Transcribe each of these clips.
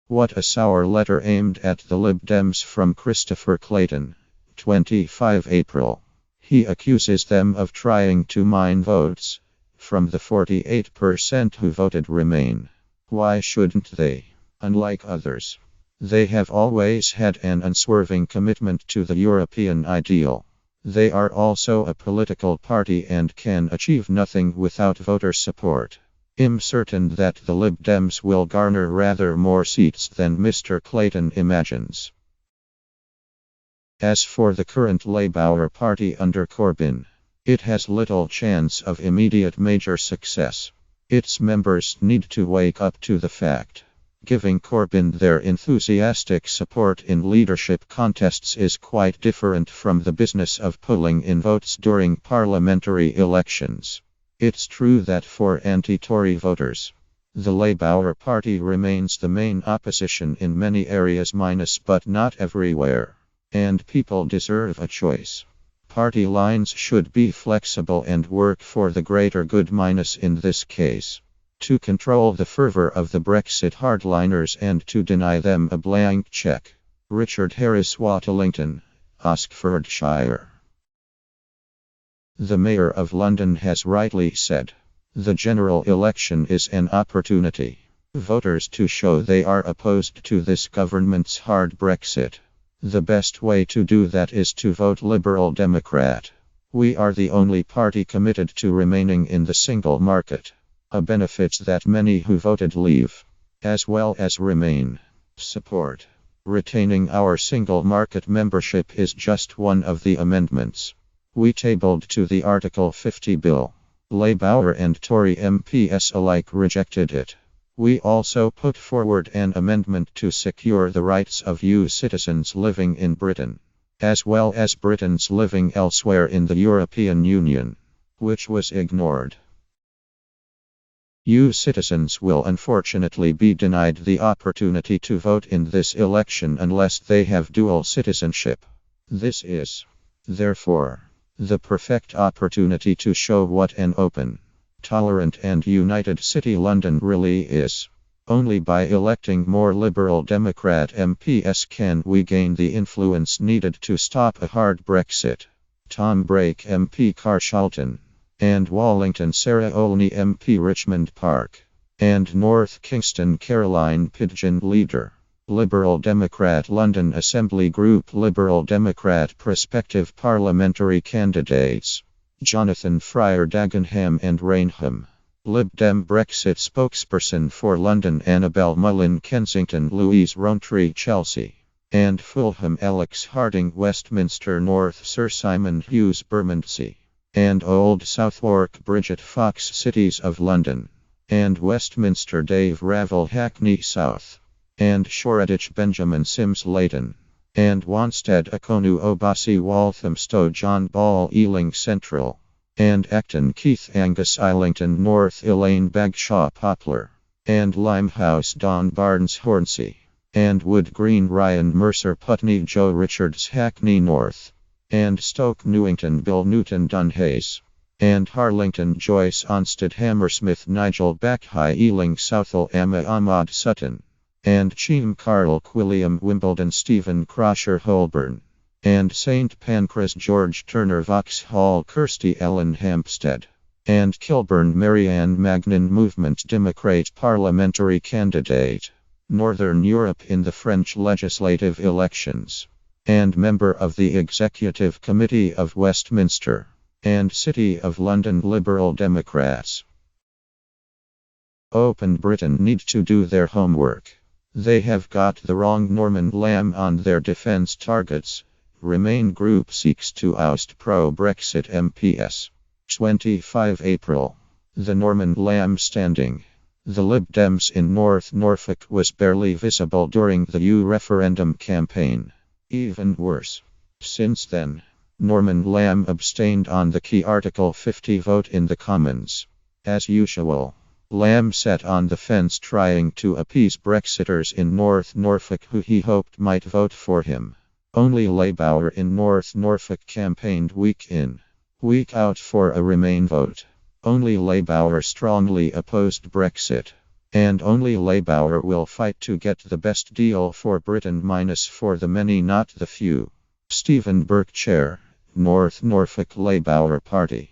What a sour letter aimed at the Lib Dems from Christopher Clayton, 25 April. He accuses them of trying to mine votes from the 48% who voted Remain. Why shouldn't they? Unlike others, they have always had an unswerving commitment to the European ideal. They are also a political party and can achieve nothing without voter support. I'm certain that the Lib Dems will garner rather more seats than Mr. Clayton imagines. As for the current Labour Party under Corbyn, it has little chance of immediate major success. Its members need to wake up to the fact. Giving Corbyn their enthusiastic support in leadership contests is quite different from the business of pulling in votes during parliamentary elections. It's true that for anti-Tory voters, the Labour Party remains the main opposition in many areas but not everywhere. And people deserve a choice. Party lines should be flexible and work for the greater good in this case. To control the fervor of the Brexit hardliners and to deny them a blank check. Richard Harris Watlington, Oxfordshire. The Mayor of London has rightly said, the general election is an opportunity. Voters to show they are opposed to this government's hard Brexit. The best way to do that is to vote Liberal Democrat. We are the only party committed to remaining in the single market. A benefit that many who voted Leave, as well as Remain, support. Retaining our single market membership is just one of the amendments we tabled to the Article 50 bill. Labour and Tory MPs alike rejected it. We also put forward an amendment to secure the rights of EU citizens living in Britain, as well as Britons living elsewhere in the European Union, which was ignored. EU citizens will unfortunately be denied the opportunity to vote in this election unless they have dual citizenship. This is, therefore, the perfect opportunity to show what an open, tolerant and united city London really is. Only by electing more Liberal Democrat MPs can we gain the influence needed to stop a hard Brexit. Tom Brake MP Carshalton, and Wallington Sarah Olney MP Richmond Park, and North Kingston Caroline Pidgeon Leader. Liberal Democrat London Assembly Group Liberal Democrat Prospective Parliamentary Candidates Jonathan Fryer Dagenham and Rainham. Lib Dem Brexit Spokesperson for London Annabel Mullin Kensington Louise Rowntree Chelsea. And Fulham Alex Harding Westminster North Sir Simon Hughes Bermondsey. And Old Southwark Bridget Fox Cities of London. And Westminster Dave Ravel Hackney South. And Shoreditch Benjamin Sims Leighton. And Wanstead Akonu Obasi Walthamstow John Ball Ealing Central. And Acton Keith Angus Islington North Elaine Bagshaw Poplar. And Limehouse Don Barnes Hornsey. And Wood Green Ryan Mercer Putney Joe Richards Hackney North. And Stoke Newington Bill Newton Dunhays. And Harlington Joyce Onsted Hammersmith Nigel Backhigh Ealing Southall Emma Ahmad Sutton. And Cheam Carl Quilliam Wimbledon Stephen Crosher Holborn. And St Pancras George Turner Vauxhall Kirsty Ellen Hampstead. And Kilburn Marianne Magnin Movement Democrat Parliamentary Candidate. Northern Europe in the French legislative elections. And member of the Executive Committee of Westminster. And City of London Liberal Democrats. Open Britain need to do their homework. They have got the wrong Norman Lamb on their defence targets. Remain Group seeks to oust pro-Brexit MPs. 25 April. The Norman Lamb standing. The Lib Dems in North Norfolk was barely visible during the EU referendum campaign. Even worse. Since then, Norman Lamb abstained on the key Article 50 vote in the Commons. As usual, Lamb sat on the fence trying to appease Brexiters in North Norfolk who he hoped might vote for him. Only Labour in North Norfolk campaigned week in, week out for a Remain vote. Only Labour strongly opposed Brexit. And only Labour will fight to get the best deal for Britain minus for the many, not the few. Stephen Burke, Chair, North Norfolk Labour Party.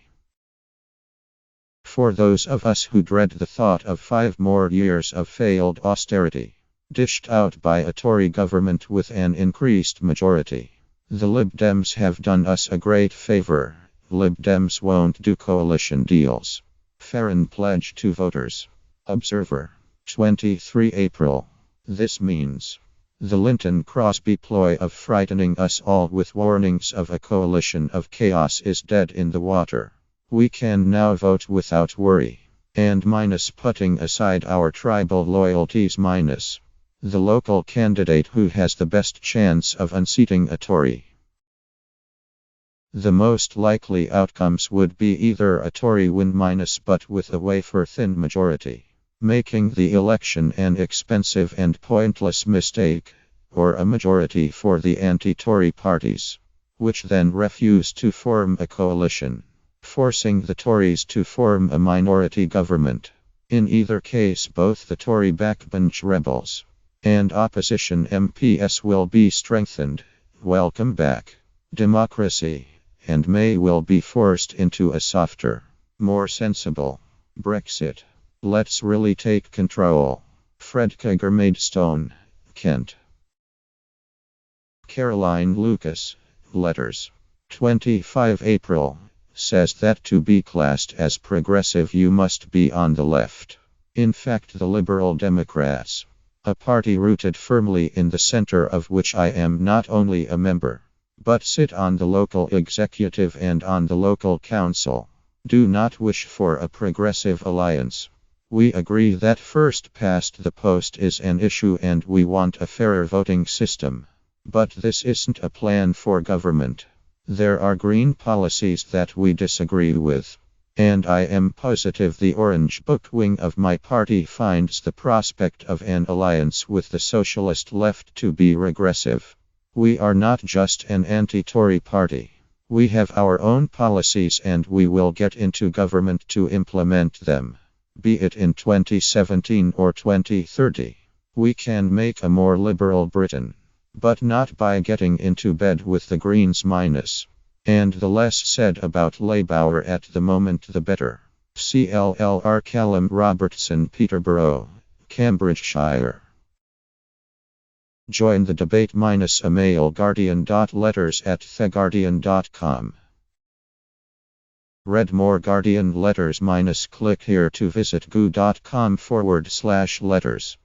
For those of us who dread the thought of 5 more years of failed austerity, dished out by a Tory government with an increased majority, the Lib Dems have done us a great favour. Lib Dems won't do coalition deals. Farron pledge to voters. Observer. 23 April. This means the Linton Crosby ploy of frightening us all with warnings of a coalition of chaos is dead in the water. We can now vote without worry. And minus putting aside our tribal loyalties, minus the local candidate who has the best chance of unseating a Tory. The most likely outcomes would be either a Tory win minus but with a wafer-thin majority, making the election an expensive and pointless mistake, or a majority for the anti-Tory parties, which then refuse to form a coalition, forcing the Tories to form a minority government. In either case, both the Tory backbench rebels and opposition MPs will be strengthened. Welcome back, democracy, and May will be forced into a softer, more sensible Brexit. Let's really take control. Fred Kager, Maidstone, Kent. Caroline Lucas, Letters. 25 April. Says that to be classed as progressive you must be on the left. In fact, the Liberal Democrats, a party rooted firmly in the center of which I am not only a member, but sit on the local executive and on the local council, do not wish for a progressive alliance. We agree that first past the post is an issue and we want a fairer voting system. But this isn't a plan for government. There are green policies that we disagree with. And I am positive the Orange Book wing of my party finds the prospect of an alliance with the socialist left to be regressive. We are not just an anti-Tory party. We have our own policies and we will get into government to implement them. Be it in 2017 or 2030. We can make a more liberal Britain. But not by getting into bed with the Greens minus. And the less said about Labour at the moment the better. CLLR Callum Robertson, Peterborough, Cambridgeshire. Join the debate minus a mail guardian.letters@theguardian.com. Read more Guardian letters minus click here to visit goo.com/letters.